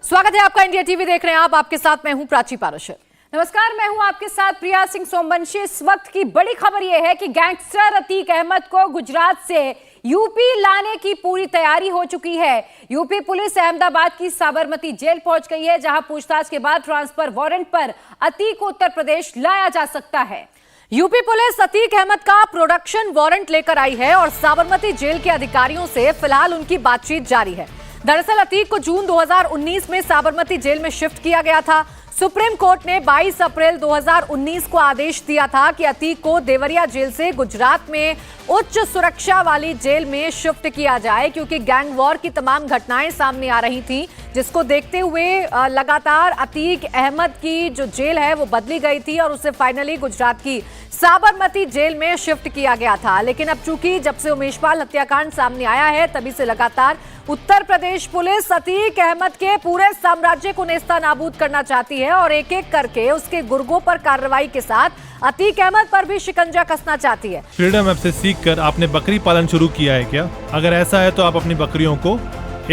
स्वागत है आपका, इंडिया टीवी देख रहे हैं आप। आपके साथ मैं हूं प्राची पारशर। नमस्कार, मैं हूं आपके साथ प्रिया सिंह सोमवंशी। इस वक्त की बड़ी खबर यह है कि गैंगस्टर अतीक अहमद को गुजरात से यूपी लाने की पूरी तैयारी हो चुकी है। यूपी पुलिस अहमदाबाद की साबरमती जेल पहुंच गई है, जहां पूछताछ के बाद ट्रांसफर वारंट पर अतीक को उत्तर प्रदेश लाया जा सकता है। यूपी पुलिस अतीक अहमद का प्रोडक्शन वारंट लेकर आई है और साबरमती जेल के अधिकारियों से फिलहाल उनकी बातचीत जारी है। दरअसल अतीक को जून 2019 में साबरमती जेल में शिफ्ट किया गया था। सुप्रीम कोर्ट ने 22 अप्रैल 2019 को आदेश दिया था कि अतीक को देवरिया जेल से गुजरात में उच्च सुरक्षा वाली जेल में शिफ्ट किया जाए, क्योंकि गैंग वॉर की तमाम घटनाएं सामने आ रही थी, जिसको देखते हुए लगातार अतीक अहमद की जो जेल है वो बदली गई थी और उसे फाइनली गुजरात की साबरमती जेल में शिफ्ट किया गया था। लेकिन अब चूंकि जब से उमेशपाल हत्याकांड सामने आया है, तभी से लगातार उत्तर प्रदेश पुलिस अतीक अहमद के पूरे साम्राज्य को नेस्तानाबूद करना चाहती है और एक एक करके उसके गुर्गों पर कार्रवाई के साथ अतीक अहमद पर भी शिकंजा कसना चाहती है। फ्रीडम ऐप से सीखकर आपने बकरी पालन शुरू किया है क्या? अगर ऐसा है तो आप अपनी बकरियों को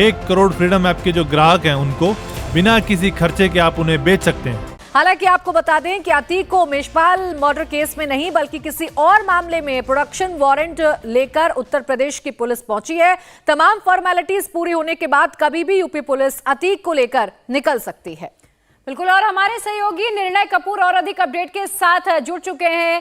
1 करोड़ फ्रीडम ऐप के जो ग्राहक हैं उनको बिना किसी खर्चे के आप उन्हें बेच सकते हैं। हालांकि आपको बता दें कि अतीक को उमेशपाल मर्डर केस में नहीं बल्कि किसी और मामले में प्रोडक्शन वारंट लेकर उत्तर प्रदेश की पुलिस पहुंची है। तमाम फॉर्मेलिटीज पूरी होने के बाद कभी भी यूपी पुलिस अतीक को लेकर निकल सकती है। बिल्कुल, और हमारे सहयोगी निर्णय कपूर और अधिक अपडेट के साथ जुड़ चुके हैं।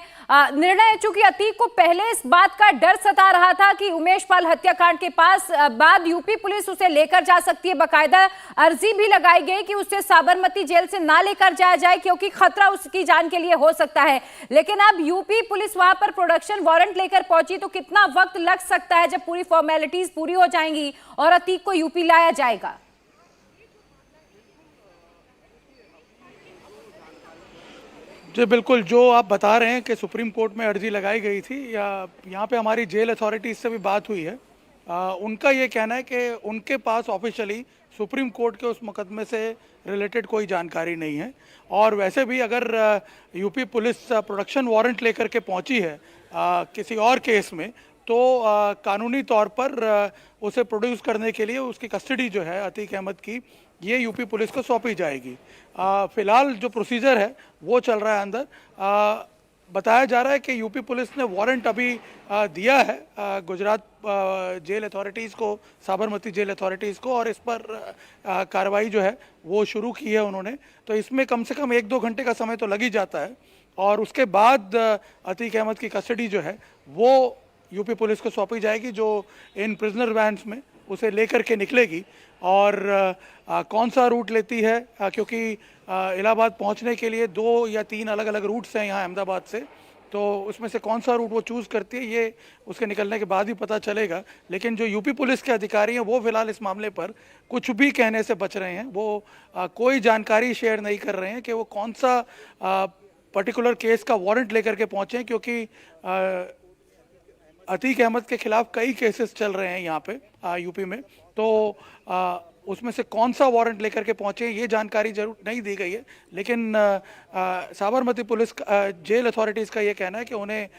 निर्णय, चूंकि अतीक को पहले इस बात का डर सता रहा था कि उमेशपाल हत्याकांड के बाद यूपी पुलिस उसे लेकर जा सकती है, बाकायदा अर्जी भी लगाई गई कि उसे साबरमती जेल से ना लेकर जाया जाए क्योंकि खतरा उसकी जान के लिए हो सकता है। लेकिन अब यूपी पुलिस वहां पर प्रोडक्शन वारंट लेकर पहुंची, तो कितना वक्त लग सकता है जब पूरी फॉर्मेलिटीज पूरी हो जाएंगी और अतीक को यूपी लाया जाएगा? जी बिल्कुल, जो आप बता रहे हैं कि सुप्रीम कोर्ट में अर्जी लगाई गई थी, या यहाँ पे हमारी जेल अथॉरिटीज़ से भी बात हुई है। उनका ये कहना है कि उनके पास ऑफिशियली सुप्रीम कोर्ट के उस मुकदमे से रिलेटेड कोई जानकारी नहीं है। और वैसे भी अगर यूपी पुलिस प्रोडक्शन वारंट लेकर के पहुंची है किसी और केस में, तो कानूनी तौर पर उसे प्रोड्यूस करने के लिए उसकी कस्टडी जो है अतीक अहमद की, ये यूपी पुलिस को सौंपी जाएगी। फिलहाल जो प्रोसीजर है वो चल रहा है अंदर। बताया जा रहा है कि यूपी पुलिस ने वारंट अभी दिया है गुजरात जेल अथॉरिटीज़ को, साबरमती जेल अथॉरिटीज़ को, और इस पर कार्रवाई जो है वो शुरू की है उन्होंने। तो इसमें कम से कम 1-2 घंटे का समय तो लग ही जाता है, और उसके बाद अतीक अहमद की कस्टडी जो है वो यूपी पुलिस को सौंपी जाएगी, जो इन प्रिजनर वैन्स में उसे लेकर के निकलेगी। और कौन सा रूट लेती है, क्योंकि इलाहाबाद पहुंचने के लिए 2 या 3 अलग अलग रूट्स हैं यहाँ अहमदाबाद से, तो उसमें से कौन सा रूट वो चूज़ करती है ये उसके निकलने के बाद ही पता चलेगा। लेकिन जो यूपी पुलिस के अधिकारी हैं वो फिलहाल इस मामले पर कुछ भी कहने से बच रहे हैं। वो कोई जानकारी शेयर नहीं कर रहे हैं कि वो कौन सा पर्टिकुलर केस का वारंट लेकर के पहुँचे, क्योंकि अतीक अहमद के खिलाफ कई केसेस चल रहे हैं यहाँ पे यूपी में। तो उसमें से कौन सा वारंट लेकर के पहुंचे ये जानकारी जरूर नहीं दी गई है। लेकिन साबरमती पुलिस जेल अथॉरिटीज़ का ये कहना है कि उन्हें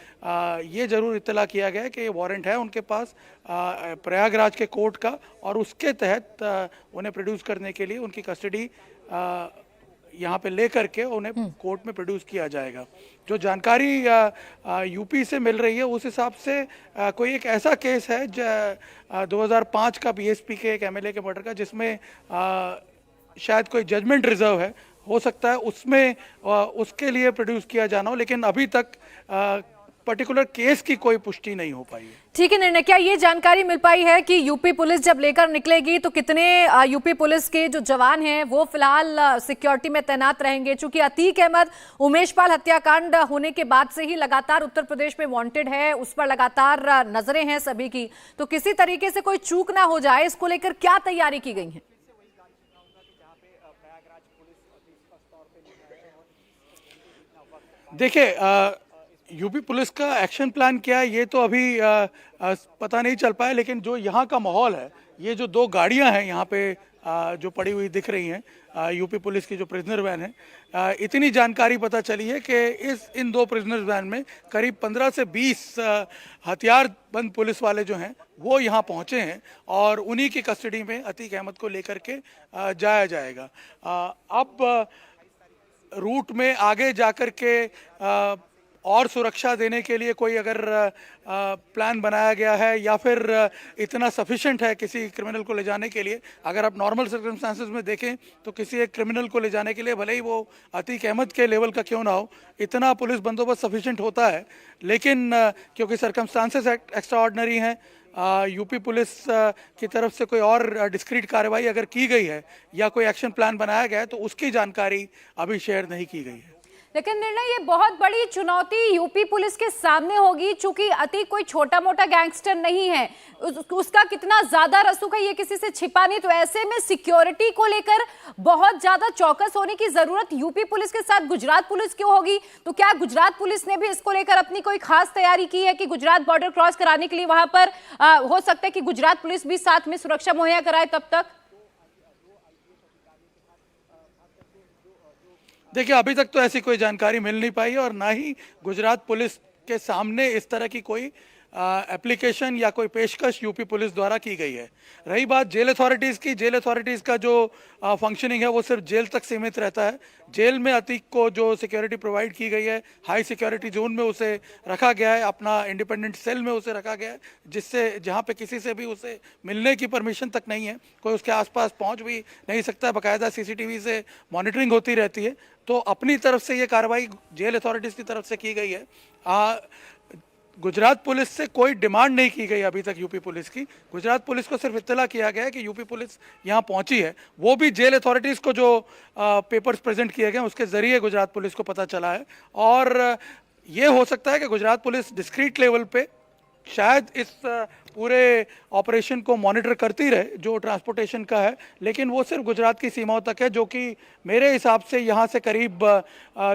ये जरूर इत्तला किया गया है कि ये वारंट है उनके पास प्रयागराज के कोर्ट का, और उसके तहत उन्हें प्रोड्यूस करने के लिए उनकी कस्टडी यहाँ पे लेकर के उन्हें कोर्ट में प्रोड्यूस किया जाएगा। जो जानकारी यूपी से मिल रही है उस हिसाब से कोई एक ऐसा केस है 2005 का बीएसपी के एक एमएलए के मर्डर का, जिसमें शायद कोई जजमेंट रिजर्व है, हो सकता है उसमें उसके लिए प्रोड्यूस किया जाना हो। लेकिन अभी तक पर्टिकुलर केस की कोई पुष्टि नहीं हो पाई है। ठीक है निर्णय, क्या ये जानकारी मिल पाई है कि यूपी पुलिस जब लेकर निकलेगी तो कितने यूपी पुलिस के जो जवान हैं वो फिलहाल सिक्योरिटी में तैनात रहेंगे? चूंकि अतीक अहमद उमेशपाल हत्याकांड होने के बाद से ही लगातार उत्तर प्रदेश में वांटेड है, उस पर लगातार नजरें हैं सभी की, तो किसी तरीके से कोई चूक ना हो जाए, इसको लेकर क्या तैयारी की गई है? देखिए, यूपी पुलिस का एक्शन प्लान क्या है ये तो अभी पता नहीं चल पाया। लेकिन जो यहाँ का माहौल है, ये जो 2 गाड़ियाँ हैं यहाँ पे जो पड़ी हुई दिख रही हैं, यूपी पुलिस की जो प्रिजनर वैन है, इतनी जानकारी पता चली है कि इन 2 प्रिजनर वैन में करीब 15 से 20 हथियारबंद पुलिस वाले जो हैं वो यहाँ पहुँचे हैं और उन्हीं की कस्टडी में अतीक अहमद को लेकर के जाया जाएगा। अब रूट में आगे जाकर के और सुरक्षा देने के लिए कोई अगर प्लान बनाया गया है या फिर इतना सफिशिएंट है किसी क्रिमिनल को ले जाने के लिए, अगर आप नॉर्मल सर्कमस्टांसेस में देखें तो किसी एक क्रिमिनल को ले जाने के लिए भले ही वो अतीक अहमद के लेवल का क्यों ना हो, इतना पुलिस बंदोबस्त सफिशिएंट होता है। लेकिन क्योंकि सर्कमस्टांसेस एक्स्ट्रा ऑर्डिनरी हैं, यूपी पुलिस की तरफ से कोई और डिस्क्रीट कार्रवाई अगर की गई है या कोई एक्शन प्लान बनाया गया है तो उसकी जानकारी अभी शेयर नहीं की गई है। लेकिन निर्णय ये बहुत बड़ी चुनौती यूपी पुलिस के सामने होगी, चूंकि अतीक कोई छोटा मोटा गैंगस्टर नहीं है, उसका कितना ज्यादा रसूख है ये किसी से छिपा नहीं। तो ऐसे में सिक्योरिटी को लेकर बहुत ज्यादा चौकस होने की जरूरत यूपी पुलिस के साथ गुजरात पुलिस क्यों होगी? तो क्या गुजरात पुलिस ने भी इसको लेकर अपनी कोई खास तैयारी की है कि गुजरात बॉर्डर क्रॉस कराने के लिए वहां पर हो सकता है कि गुजरात पुलिस भी साथ में सुरक्षा मुहैया कराए तब तक? देखिए, अभी तक तो ऐसी कोई जानकारी मिल नहीं पाई और ना ही गुजरात पुलिस के सामने इस तरह की कोई एप्लीकेशन या कोई पेशकश यूपी पुलिस द्वारा की गई है। रही बात जेल अथॉरिटीज़ की, जेल अथॉरिटीज़ का जो फंक्शनिंग है वो सिर्फ जेल तक सीमित रहता है। जेल में अतीक को जो सिक्योरिटी प्रोवाइड की गई है, हाई सिक्योरिटी जोन में उसे रखा गया है, अपना इंडिपेंडेंट सेल में उसे रखा गया है, जिससे जहाँ पे किसी से भी उसे मिलने की परमिशन तक नहीं है, कोई उसके आसपास पहुँच भी नहीं सकता है, बाकायदा CCTV से मॉनिटरिंग होती रहती है। तो अपनी तरफ से ये कार्रवाई जेल अथॉरिटीज़ की तरफ से की गई है। गुजरात पुलिस से कोई डिमांड नहीं की गई अभी तक यूपी पुलिस की। गुजरात पुलिस को सिर्फ इत्तला किया गया है कि यूपी पुलिस यहाँ पहुँची है, वो भी जेल अथॉरिटीज़ को जो पेपर्स प्रेजेंट किए गए उसके ज़रिए गुजरात पुलिस को पता चला है। और ये हो सकता है कि गुजरात पुलिस डिस्क्रीट लेवल पे शायद इस पूरे ऑपरेशन को मॉनिटर करती रहे जो ट्रांसपोर्टेशन का है, लेकिन वो सिर्फ गुजरात की सीमाओं तक है, जो कि मेरे हिसाब से यहाँ से करीब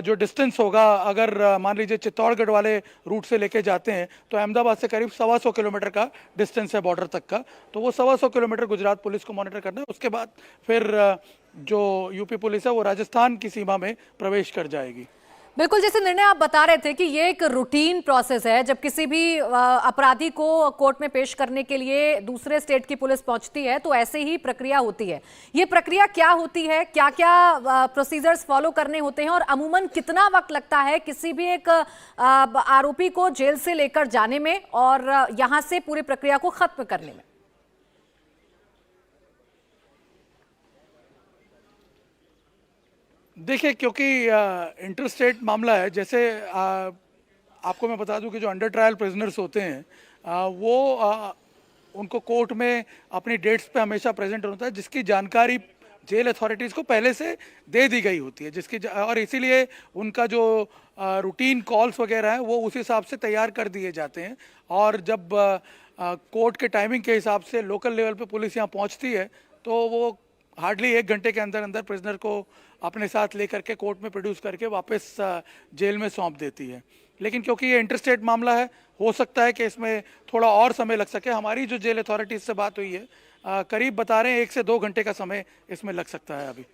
जो डिस्टेंस होगा, अगर मान लीजिए चित्तौड़गढ़ वाले रूट से लेके जाते हैं तो अहमदाबाद से करीब 125 किलोमीटर का डिस्टेंस है बॉर्डर तक का। तो वो 125 किलोमीटर गुजरात पुलिस को मॉनिटर करना है। उसके बाद फिर जो यूपी पुलिस है वो राजस्थान की सीमा में प्रवेश कर जाएगी। बिल्कुल, जैसे निर्णय आप बता रहे थे कि ये एक रूटीन प्रोसेस है, जब किसी भी अपराधी को कोर्ट में पेश करने के लिए दूसरे स्टेट की पुलिस पहुंचती है तो ऐसे ही प्रक्रिया होती है। ये प्रक्रिया क्या होती है, क्या क्या प्रोसीजर्स फॉलो करने होते हैं और अमूमन कितना वक्त लगता है किसी भी एक आरोपी को जेल से लेकर जाने में और यहां से पूरी प्रक्रिया को खत्म करने में? देखिए, क्योंकि इंटर स्टेट मामला है, जैसे आपको मैं बता दूं कि जो अंडर ट्रायल प्रिजनर्स होते हैं वो उनको कोर्ट में अपनी डेट्स पे हमेशा प्रेजेंट होता है, जिसकी जानकारी जेल अथॉरिटीज़ को पहले से दे दी गई होती है, और इसीलिए उनका जो रूटीन कॉल्स वगैरह हैं वो उस हिसाब से तैयार कर दिए जाते हैं। और जब कोर्ट के टाइमिंग के हिसाब से लोकल लेवल पे पुलिस यहाँ पहुँचती है तो वो हार्डली 1 घंटे के अंदर अंदर प्रिजनर को अपने साथ लेकर के कोर्ट में प्रोड्यूस करके वापस जेल में सौंप देती है। लेकिन क्योंकि ये इंटरस्टेट मामला है, हो सकता है कि इसमें थोड़ा और समय लग सके। हमारी जो जेल अथॉरिटीज़ से बात हुई है, करीब बता रहे हैं 1 से 2 घंटे का समय इसमें लग सकता है अभी।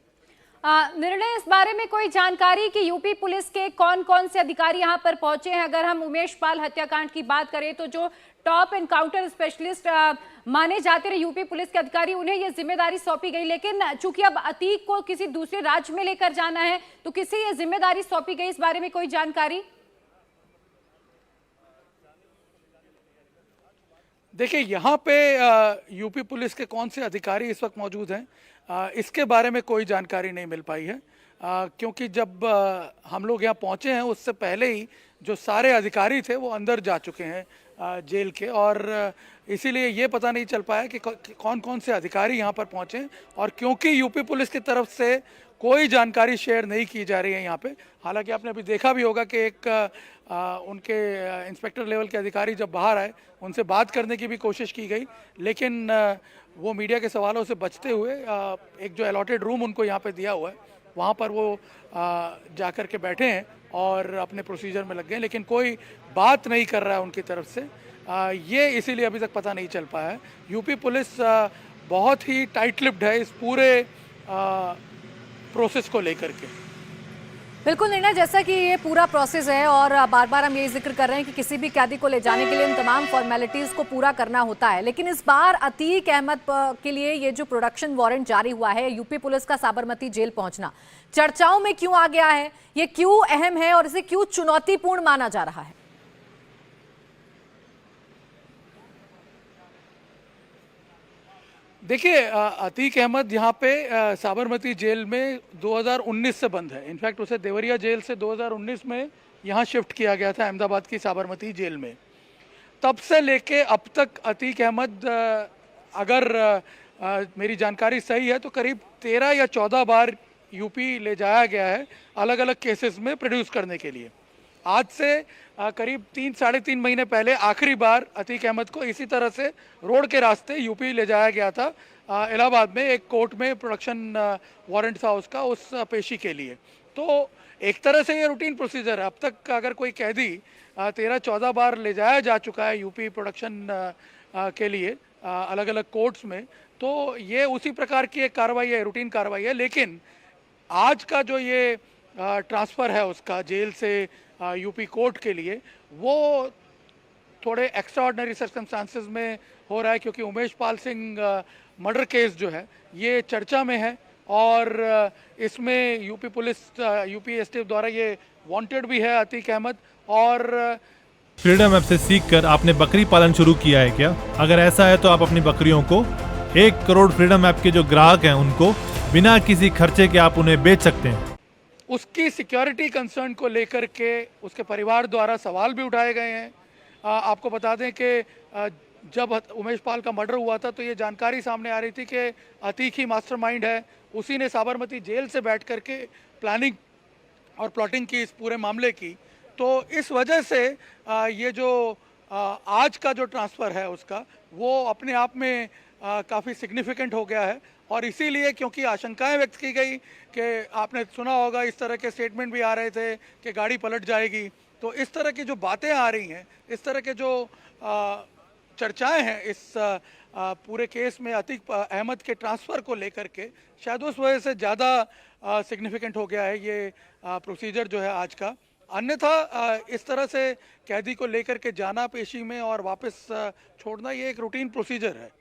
निर्णय, इस बारे में कोई जानकारी कि यूपी पुलिस के कौन कौन से अधिकारी यहां पर पहुंचे हैं? अगर हम उमेश पाल हत्याकांड की बात करें तो जो टॉप एनकाउंटर स्पेशलिस्ट माने जाते रहे यूपी पुलिस के अधिकारी, उन्हें यह जिम्मेदारी सौंपी गई। लेकिन चूंकि अब अतीक को किसी दूसरे राज्य में लेकर जाना है तो किसे ये जिम्मेदारी सौंपी गई, इस बारे में कोई जानकारी? देखिए, यहाँ पे यूपी पुलिस के कौन से अधिकारी इस वक्त मौजूद हैं, इसके बारे में कोई जानकारी नहीं मिल पाई है, क्योंकि जब हम लोग यहाँ पहुँचे हैं उससे पहले ही जो सारे अधिकारी थे वो अंदर जा चुके हैं जेल के, और इसीलिए ये पता नहीं चल पाया कि कौन कौन से अधिकारी यहाँ पर पहुँचे। और क्योंकि यूपी पुलिस की तरफ से कोई जानकारी शेयर नहीं की जा रही है यहाँ पे, हालांकि आपने अभी देखा भी होगा कि एक उनके इंस्पेक्टर लेवल के अधिकारी जब बाहर आए उनसे बात करने की भी कोशिश की गई, लेकिन वो मीडिया के सवालों से बचते हुए एक जो अलॉटेड रूम उनको यहाँ पे दिया हुआ है वहाँ पर वो जा कर के बैठे हैं और अपने प्रोसीजर में लग गए, लेकिन कोई बात नहीं कर रहा है उनकी तरफ से। ये इसीलिए अभी तक पता नहीं चल पाया है। यूपी पुलिस बहुत ही टाइट लिप्ड है इस पूरे प्रोसेस को लेकर के। बिल्कुल निर्णय, जैसा कि ये पूरा प्रोसेस है और बार बार हम यही जिक्र कर रहे हैं कि किसी भी कैदी को ले जाने के लिए इन तमाम फॉर्मेलिटीज को पूरा करना होता है, लेकिन इस बार अतीक अहमद के लिए ये जो प्रोडक्शन वारंट जारी हुआ है, यूपी पुलिस का साबरमती जेल पहुंचना चर्चाओं में क्यों आ गया है, ये क्यों अहम है और इसे क्यों चुनौतीपूर्ण माना जा रहा है? देखिए, अतीक अहमद यहाँ पे साबरमती जेल में 2019 से बंद है। इनफैक्ट उसे देवरिया जेल से 2019 में यहाँ शिफ्ट किया गया था अहमदाबाद की साबरमती जेल में। तब से लेके अब तक अतीक अहमद, अगर मेरी जानकारी सही है तो करीब 13 या 14 बार यूपी ले जाया गया है अलग अलग केसेस में प्रोड्यूस करने के लिए। आज से करीब 3-3.5 महीने पहले आखिरी बार अतीक अहमद को इसी तरह से रोड के रास्ते यूपी ले जाया गया था इलाहाबाद में एक कोर्ट में प्रोडक्शन वारंट था उसका, उस पेशी के लिए। तो एक तरह से ये रूटीन प्रोसीजर है। अब तक अगर कोई कैदी 13-14 बार ले जाया जा चुका है यूपी प्रोडक्शन के लिए अलग अलग कोर्ट्स में, तो ये उसी प्रकार की एक कार्रवाई है, रूटीन कार्रवाई है। लेकिन आज का जो ये ट्रांसफ़र है उसका जेल से यूपी कोर्ट के लिए, वो थोड़े एक्स्ट्राऑर्डिनरी सर्कमस्टांसेस में हो रहा है, क्योंकि उमेश पाल सिंह मर्डर केस जो है ये चर्चा में है और इसमें यूपी पुलिस, यूपी एसटीएफ द्वारा ये वांटेड भी है अतीक अहमद। और फ्रीडम ऐप से सीखकर आपने बकरी पालन शुरू किया है क्या? अगर ऐसा है तो आप अपनी बकरियों को 1 करोड़ फ्रीडम ऐप के जो ग्राहक हैं उनको बिना किसी खर्चे के आप उन्हें बेच सकते हैं। उसकी सिक्योरिटी कंसर्न को लेकर के उसके परिवार द्वारा सवाल भी उठाए गए हैं। आपको बता दें कि जब उमेश पाल का मर्डर हुआ था तो ये जानकारी सामने आ रही थी कि अतीक ही मास्टरमाइंड है, उसी ने साबरमती जेल से बैठ करके प्लानिंग और प्लॉटिंग की इस पूरे मामले की। तो इस वजह से ये जो आज का जो ट्रांसफ़र है उसका, वो अपने आप में काफ़ी सिग्निफिकेंट हो गया है। और इसीलिए, क्योंकि आशंकाएं व्यक्त की गई कि आपने सुना होगा इस तरह के स्टेटमेंट भी आ रहे थे कि गाड़ी पलट जाएगी, तो इस तरह की जो बातें आ रही हैं, इस तरह के जो चर्चाएं हैं इस पूरे केस में अतीक अहमद के ट्रांसफ़र को लेकर के, शायद उस वजह से ज़्यादा सिग्निफिकेंट हो गया है ये प्रोसीजर जो है आज का। अन्यथा इस तरह से कैदी को लेकर के जाना पेशी में और वापस छोड़ना, ये एक रूटीन प्रोसीजर है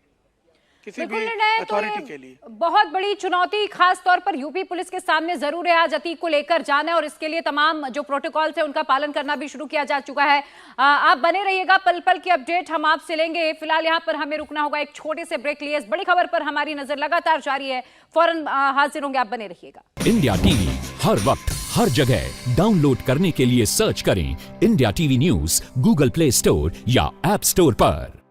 किसी भी अथॉरिटी के लिए। बहुत बड़ी चुनौती खास तौर पर यूपी पुलिस के सामने जरूर है आज अतीक को लेकर जाना, और इसके लिए तमाम जो प्रोटोकॉल थे उनका पालन करना भी शुरू किया जा चुका है। आप बने रहिएगा, पल पल की अपडेट हम आपसे लेंगे। फिलहाल यहाँ पर हमें रुकना होगा एक छोटे से ब्रेक लिए। इस बड़ी खबर पर हमारी नजर लगातार जारी है, फौरन हाजिर होंगे, आप बने रहिएगा। इंडिया टीवी हर वक्त हर जगह डाउनलोड करने के लिए सर्च करें India TV news Google play store या ऐप स्टोर पर।